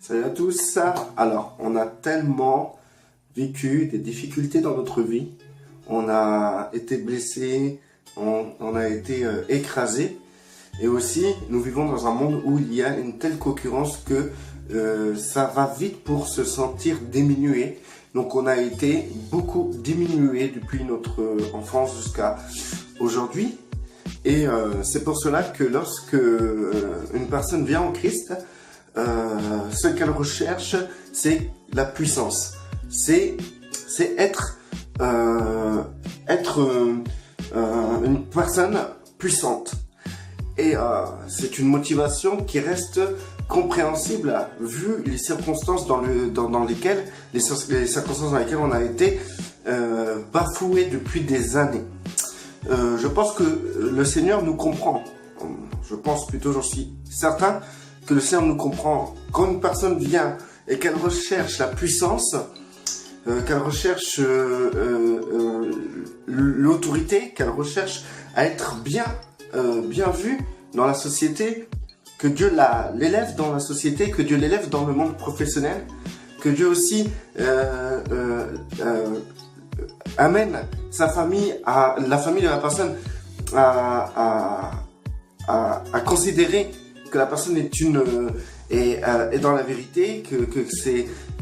Salut à tous. Alors, on a tellement vécu des difficultés dans notre vie. On a été blessé, on a été écrasé. Et aussi, nous vivons dans un monde où il y a une telle concurrence que ça va vite pour se sentir diminué. Donc, on a été beaucoup diminué depuis notre enfance jusqu'à aujourd'hui. Et c'est pour cela que lorsque une personne vient en Christ, ce qu'elle recherche, c'est la puissance. C'est être une personne puissante. Et c'est une motivation qui reste compréhensible vu les circonstances dans lesquelles on a été bafoué depuis des années. Je pense que le Seigneur nous comprend. Je pense plutôt, j'en suis certain, que le Seigneur nous comprend. Quand une personne vient et qu'elle recherche la puissance, qu'elle recherche l'autorité, qu'elle recherche à être bien vue dans la société, que Dieu l'élève dans la société, que Dieu l'élève dans le monde professionnel, que Dieu aussi amène sa famille, la famille de la personne à considérer que la personne est dans la vérité, que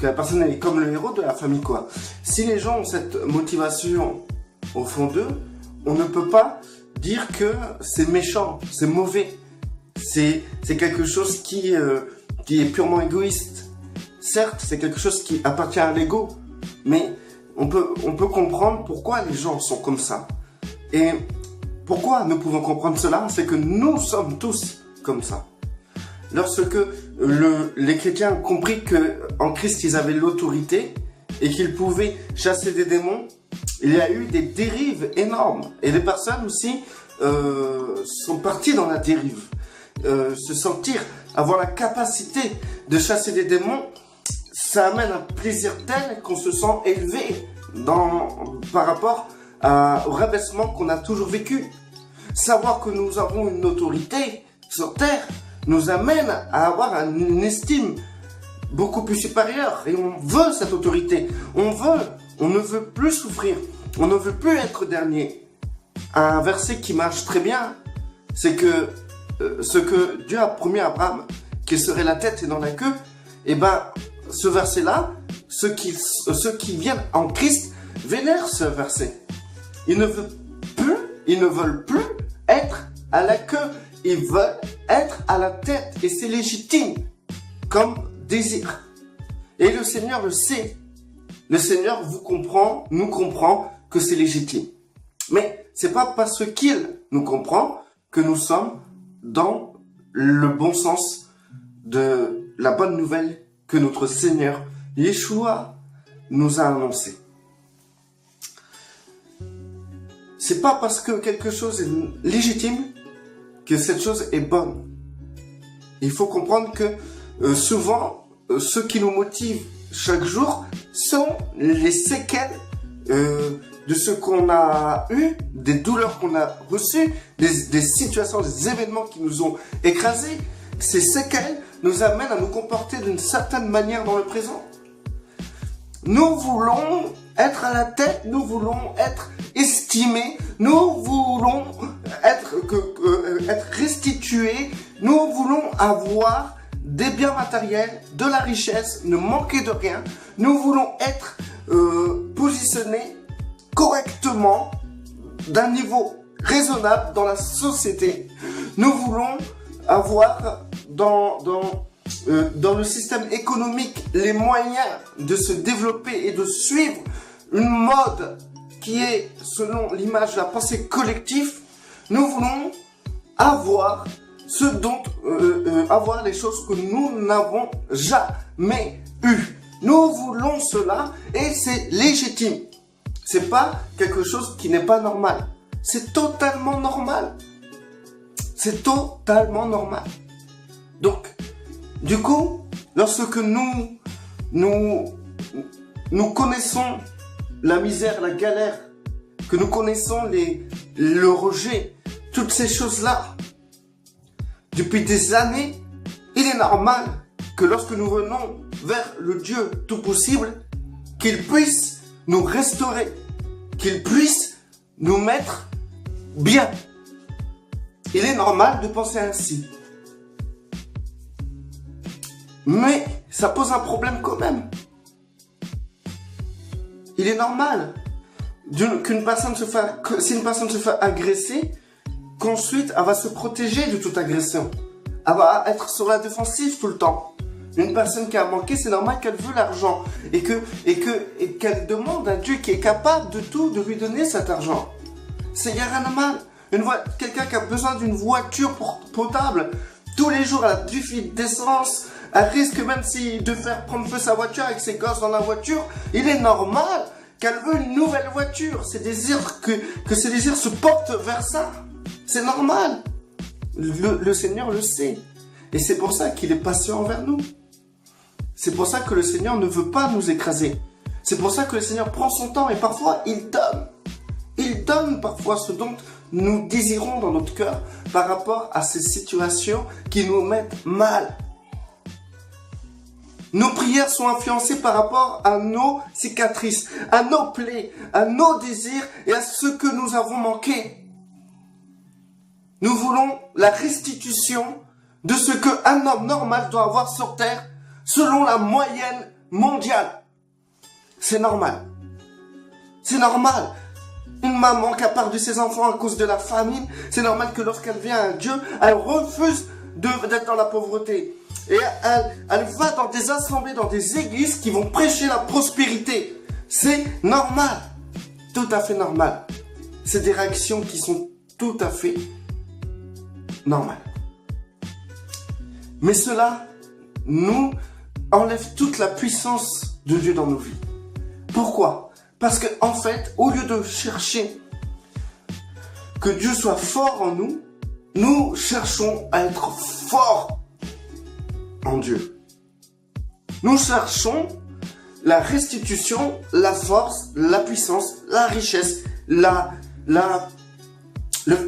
la personne est comme le héros de la famille, quoi. Si les gens ont cette motivation au fond d'eux, on ne peut pas dire que c'est méchant, c'est mauvais. C'est quelque chose qui est purement égoïste. Certes, c'est quelque chose qui appartient à l'ego, mais on peut comprendre pourquoi les gens sont comme ça. Et pourquoi nous pouvons comprendre cela, c'est que nous sommes tous comme ça. Lorsque les chrétiens ont compris qu'en Christ, ils avaient l'autorité et qu'ils pouvaient chasser des démons, il y a eu des dérives énormes. Et les personnes aussi sont parties dans la dérive. Se sentir, avoir la capacité de chasser des démons, ça amène un plaisir tel qu'on se sent élevé par rapport au rabaissement qu'on a toujours vécu. Savoir que nous avons une autorité sur terre nous amène à avoir une estime beaucoup plus supérieure. Et on veut cette autorité. On ne veut plus souffrir. On ne veut plus être dernier. Un verset qui marche très bien, c'est que ce que Dieu a promis à Abraham, qu'il serait la tête et non la queue, et ben ce verset-là, ceux qui viennent en Christ vénèrent ce verset. Ils ne veulent plus être à la queue. Ils veulent être à la tête. Et c'est légitime comme désir. Et le Seigneur le sait. Le Seigneur nous comprend que c'est légitime. Mais c'est pas parce qu'il nous comprend que nous sommes dans le bon sens de la bonne nouvelle que notre Seigneur Yeshua nous a annoncée. C'est pas parce que quelque chose est légitime que cette chose est bonne. Il faut comprendre que souvent, ce qui nous motive chaque jour sont les séquelles de ce qu'on a eu, des douleurs qu'on a reçues, des situations, des événements qui nous ont écrasés. Ces séquelles nous amènent à nous comporter d'une certaine manière dans le présent. Nous voulons être à la tête, nous voulons être estimés, nous voulons être restitués, nous voulons avoir des biens matériels, de la richesse, ne manquer de rien. Nous voulons être positionnés correctement d'un niveau raisonnable dans la société. Nous voulons avoir dans le système économique les moyens de se développer et de suivre une mode qui est selon l'image de la pensée collective. Nous voulons avoir avoir les choses que nous n'avons jamais eues. Nous voulons cela et c'est légitime. C'est pas quelque chose qui n'est pas normal. C'est totalement normal. C'est totalement normal. Donc, du coup, lorsque nous connaissons la misère, la galère, que nous connaissons le rejet, toutes ces choses-là, depuis des années, il est normal que lorsque nous venons vers le Dieu tout-possible, qu'il puisse nous restaurer, qu'il puisse nous mettre bien. Il est normal de penser ainsi. Mais ça pose un problème quand même. Il est normal qu'une personne si une personne se fait agresser, qu'ensuite elle va se protéger de toute agression. Elle va être sur la défensive tout le temps. Une personne qui a manqué, c'est normal qu'elle veut l'argent et qu'elle demande à Dieu qui est capable de tout, de lui donner cet argent. Il n'y a rien de mal. Quelqu'un qui a besoin d'une voiture potable, tous les jours, elle a du fil d'essence, elle risque même de faire prendre feu sa voiture avec ses gosses dans la voiture. Il est normal qu'elle veut une nouvelle voiture. Ses désirs, que ses désirs se portent vers ça. C'est normal. Le Seigneur le sait. Et c'est pour ça qu'il est patient envers nous. C'est pour ça que le Seigneur ne veut pas nous écraser. C'est pour ça que le Seigneur prend son temps et parfois il donne. Il donne parfois ce dont nous désirons dans notre cœur par rapport à ces situations qui nous mettent mal. Nos prières sont influencées par rapport à nos cicatrices, à nos plaies, à nos désirs et à ce que nous avons manqué. Nous voulons la restitution de ce qu'un homme normal doit avoir sur terre selon la moyenne mondiale. C'est normal. C'est normal. Une maman qui a perdu ses enfants à cause de la famine, c'est normal que lorsqu'elle vient à Dieu, elle refuse d'être dans la pauvreté. Et elle va dans des assemblées, dans des églises qui vont prêcher la prospérité. C'est normal. Tout à fait normal. C'est des réactions qui sont tout à fait normales. Mais cela nous enlève toute la puissance de Dieu dans nos vies. Pourquoi ? Parce que en fait, au lieu de chercher que Dieu soit fort en nous, nous cherchons à être forts en Dieu. Nous cherchons la restitution, la force, la puissance, la richesse,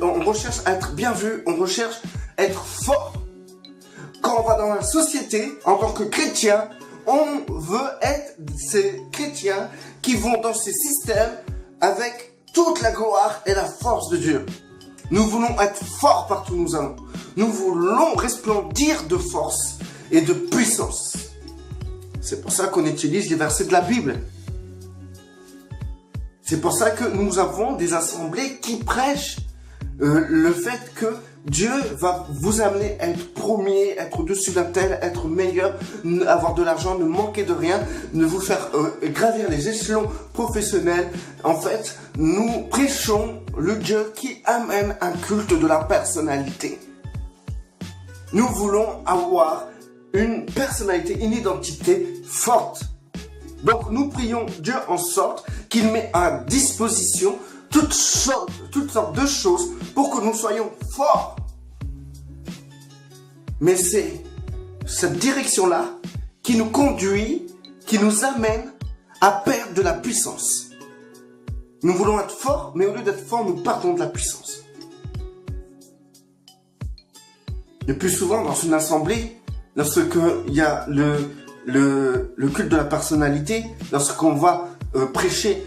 on recherche à être bien vu, on recherche à être fort. Quand on va dans la société, en tant que chrétien, on veut être ces chrétiens qui vont dans ces systèmes avec toute la gloire et la force de Dieu. Nous voulons être forts partout où nous allons. Nous voulons resplendir de force et de puissance. C'est pour ça qu'on utilise les versets de la Bible. C'est pour ça que nous avons des assemblées qui prêchent le fait que Dieu va vous amener à être premier, être au-dessus d'un tel, être meilleur, avoir de l'argent, ne manquer de rien, ne vous faire gravir les échelons professionnels. En fait, nous prêchons le Dieu qui amène un culte de la personnalité. Nous voulons avoir une personnalité, une identité forte. Donc nous prions Dieu en sorte qu'il met à disposition toutes sortes de choses pour que nous soyons forts. Mais c'est cette direction-là qui nous conduit, qui nous amène à perdre de la puissance. Nous voulons être forts, mais au lieu d'être forts, nous perdons de la puissance. Le plus souvent, dans une assemblée, lorsqu'il y a le culte de la personnalité, lorsqu'on va prêcher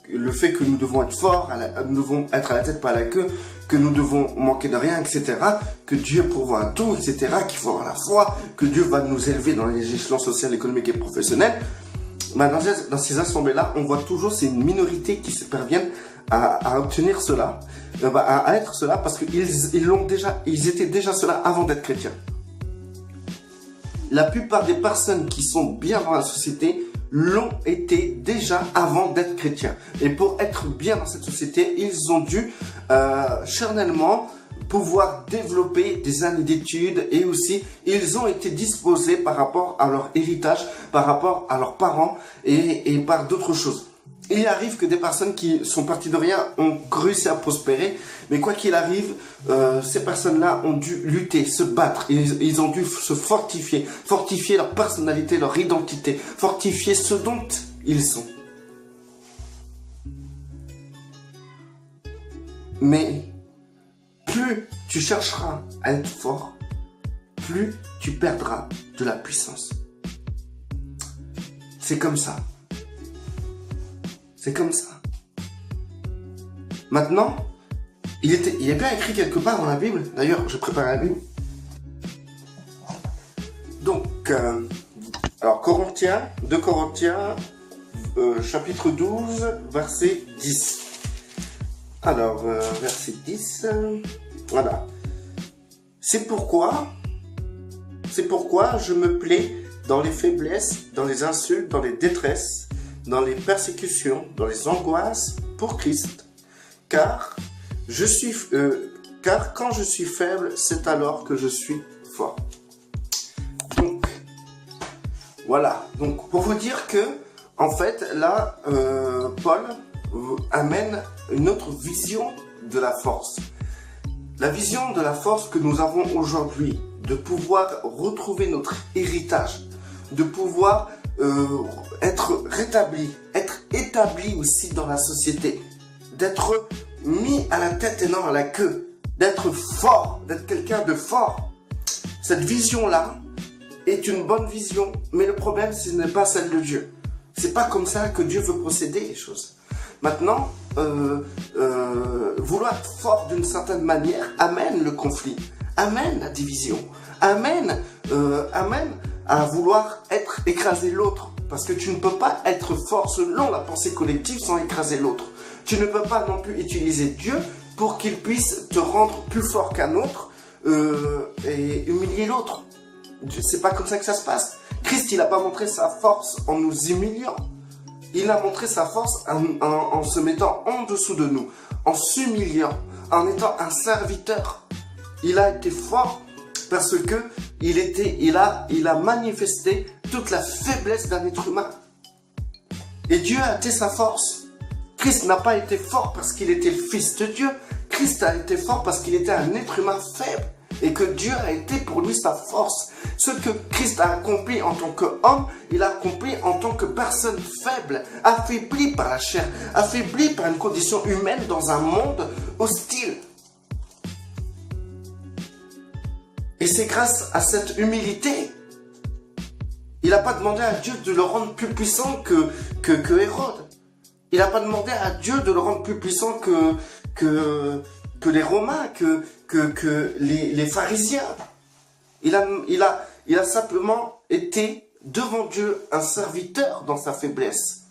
le fait que nous devons être forts, nous devons être à la tête, pas à la queue, que nous devons manquer de rien, etc., que Dieu pourvoit à tout, etc., qu'il faut avoir la foi, que Dieu va nous élever dans les échelons sociaux, économiques et professionnels. Dans ces assemblées-là, on voit toujours c'est une minorité qui se parviennent à obtenir cela, à être cela, parce qu'ils étaient déjà cela avant d'être chrétiens. La plupart des personnes qui sont bien dans la société l'ont été déjà avant d'être chrétiens. Et pour être bien dans cette société, ils ont dû charnellement pouvoir développer des années d'études et aussi ils ont été disposés par rapport à leur héritage, par rapport à leurs parents et par d'autres choses. Il arrive que des personnes qui sont parties de rien ont réussi à prospérer, mais quoi qu'il arrive, ces personnes-là ont dû lutter, se battre, ils ont dû se fortifier leur personnalité, leur identité, fortifier ce dont ils sont. Mais plus tu chercheras à être fort, plus tu perdras de la puissance. C'est comme ça. C'est comme ça. Maintenant, il est bien écrit quelque part dans la Bible. D'ailleurs, je prépare la Bible. Donc, alors Corinthiens, 2 Corinthiens, chapitre 12, verset 10. Alors, verset 10, voilà. C'est pourquoi je me plais dans les faiblesses, dans les insultes, dans les détresses, dans les persécutions, dans les angoisses pour Christ. Car quand je suis faible, c'est alors que je suis fort. Donc, voilà. Donc, pour vous dire que, en fait, là, Paul amène une autre vision de la force. La vision de la force que nous avons aujourd'hui, de pouvoir retrouver notre héritage, de pouvoir être rétabli, être établi aussi dans la société, d'être mis à la tête et non à la queue, d'être fort, d'être quelqu'un de fort. Cette vision-là est une bonne vision, mais le problème, ce n'est pas celle de Dieu. C'est pas comme ça que Dieu veut procéder les choses. Maintenant, vouloir être fort d'une certaine manière amène le conflit, amène la division, amène à vouloir écraser l'autre. Parce que tu ne peux pas être fort selon la pensée collective sans écraser l'autre. Tu ne peux pas non plus utiliser Dieu pour qu'il puisse te rendre plus fort qu'un autre et humilier l'autre. C'est pas comme ça que ça se passe. Christ, il n'a pas montré sa force en nous humiliant. Il a montré sa force en se mettant en dessous de nous, en s'humiliant, en étant un serviteur. Il a été fort parce que il a manifesté toute la faiblesse d'un être humain. Et Dieu a été sa force. Christ n'a pas été fort parce qu'il était le Fils de Dieu. Christ a été fort parce qu'il était un être humain faible. Et que Dieu a été pour lui sa force. Ce que Christ a accompli en tant qu'homme, il a accompli en tant que personne faible, affaiblie par la chair, affaiblie par une condition humaine dans un monde hostile. Et c'est grâce à cette humilité. Il n'a pas demandé à Dieu de le rendre plus puissant que Hérode. Il n'a pas demandé à Dieu de le rendre plus puissant que les Romains, que les pharisiens. Il a simplement été devant Dieu un serviteur dans sa faiblesse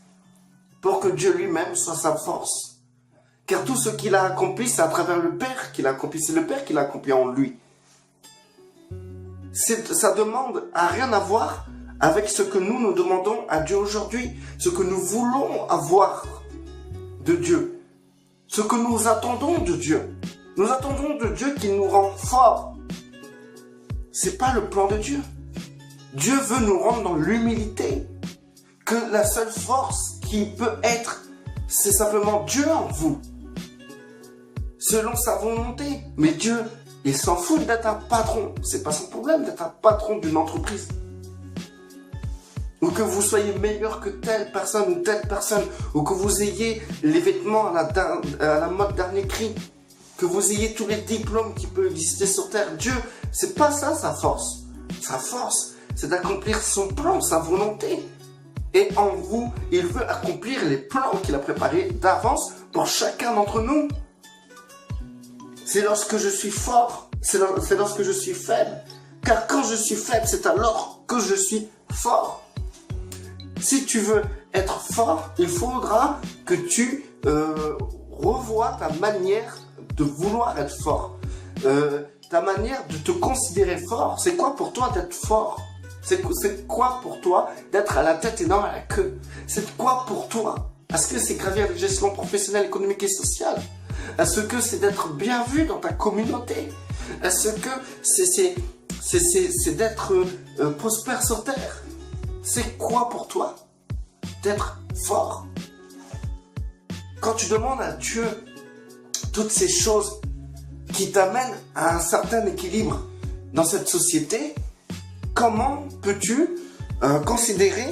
pour que Dieu lui-même soit sa force. Car tout ce qu'il a accompli, c'est à travers le Père qu'il a accompli. C'est le Père qui l'a accompli en lui. Ça demande à rien à voir avec ce que nous demandons à Dieu aujourd'hui, ce que nous voulons avoir de Dieu, ce que nous attendons de Dieu. Nous attendons de Dieu qu'il nous rende forts. C'est pas le plan de Dieu. Dieu veut nous rendre dans l'humilité. Que la seule force qui peut être, c'est simplement Dieu en vous. Selon sa volonté. Mais Dieu, il s'en fout d'être un patron. C'est pas son problème d'être un patron d'une entreprise. Ou que vous soyez meilleur que telle personne ou telle personne. Ou que vous ayez les vêtements à la mode dernier cri. Que vous ayez tous les diplômes qui peuvent exister sur Terre. Dieu, c'est pas ça sa force. Sa force, c'est d'accomplir son plan, sa volonté. Et en vous, il veut accomplir les plans qu'il a préparés d'avance pour chacun d'entre nous. C'est lorsque je suis fort, c'est lorsque je suis faible. Car quand je suis faible, c'est alors que je suis fort. Si tu veux être fort, il faudra que tu revoies ta manière de vouloir être fort. Ta manière de te considérer fort. C'est quoi pour toi d'être fort? C'est quoi pour toi d'être à la tête et non à la queue? C'est quoi pour toi? Est-ce que c'est gravir les gestion professionnelle, économique et sociale? Est-ce que c'est d'être bien vu dans ta communauté? Est-ce que c'est d'être prospère sur terre? C'est quoi pour toi d'être fort? Quand tu demandes à Dieu toutes ces choses qui t'amènent à un certain équilibre dans cette société, comment peux-tu considérer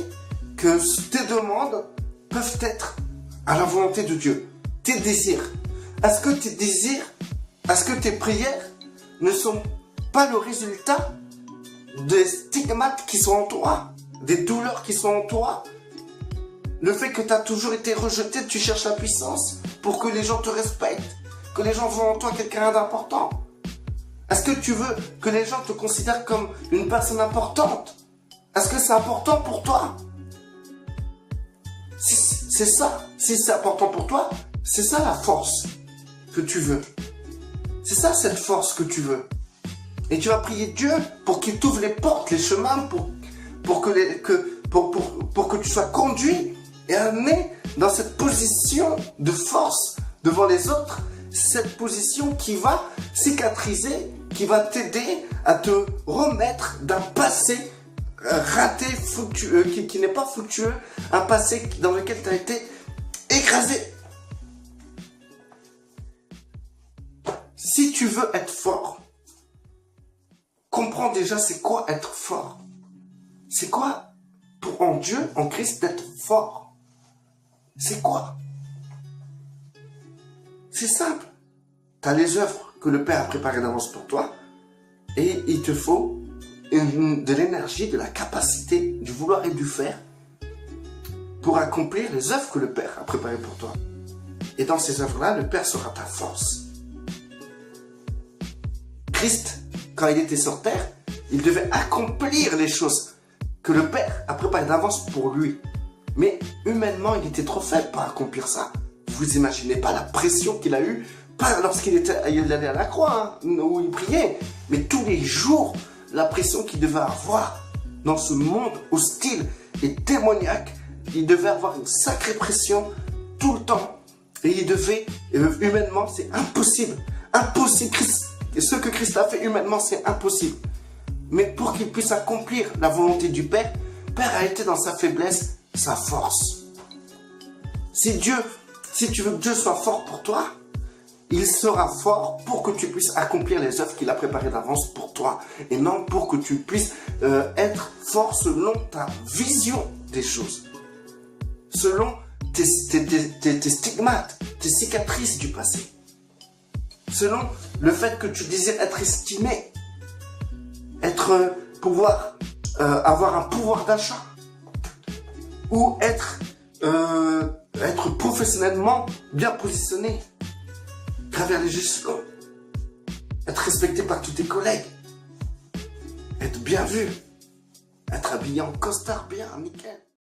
que tes demandes peuvent être à la volonté de Dieu? Tes désirs. Est-ce que tes désirs, est-ce que tes prières ne sont pas le résultat des stigmates qui sont en toi, des douleurs qui sont en toi. Le fait que tu as toujours été rejeté, tu cherches la puissance pour que les gens te respectent, que les gens voient en toi quelqu'un d'important. Est-ce que tu veux que les gens te considèrent comme une personne importante? Est-ce que c'est important pour toi? Si c'est ça, si c'est important pour toi, c'est ça la force que tu veux. C'est ça cette force que tu veux. Et tu vas prier Dieu pour qu'il t'ouvre les portes, les chemins, pour que tu sois conduit et amené dans cette position de force devant les autres, cette position qui va cicatriser, qui va t'aider à te remettre d'un passé raté, fructueux, qui n'est pas fructueux, un passé dans lequel tu as été écrasé. Si tu veux être fort, comprends déjà c'est quoi être fort. C'est quoi en Dieu, en Christ, d'être fort. C'est quoi? C'est simple. Tu as les œuvres que le Père a préparées d'avance pour toi et il te faut de l'énergie, de la capacité, du vouloir et du faire pour accomplir les œuvres que le Père a préparées pour toi. Et dans ces œuvres-là, le Père sera ta force. Christ, quand il était sur terre, il devait accomplir les choses que le Père a préparées d'avance pour lui. Mais humainement, il était trop faible pour accomplir ça. Vous imaginez pas la pression qu'il a eue, pas lorsqu'il allait à la croix, hein, où il priait, mais tous les jours, la pression qu'il devait avoir dans ce monde hostile et démoniaque. Il devait avoir une sacrée pression tout le temps. Et il devait, humainement, c'est impossible. Impossible. Ce que Christ a fait humainement, c'est impossible. Mais pour qu'il puisse accomplir la volonté du Père, Père a été dans sa faiblesse, sa force. Si tu veux que Dieu soit fort pour toi, il sera fort pour que tu puisses accomplir les œuvres qu'il a préparées d'avance pour toi. Et non pour que tu puisses être fort selon ta vision des choses. Selon tes stigmates, tes cicatrices du passé. Selon le fait que tu désires être estimé, avoir un pouvoir d'achat, ou être professionnellement bien positionné, à travers les échelons, être respecté par tous tes collègues, être bien vu, être habillé en costard bien, nickel.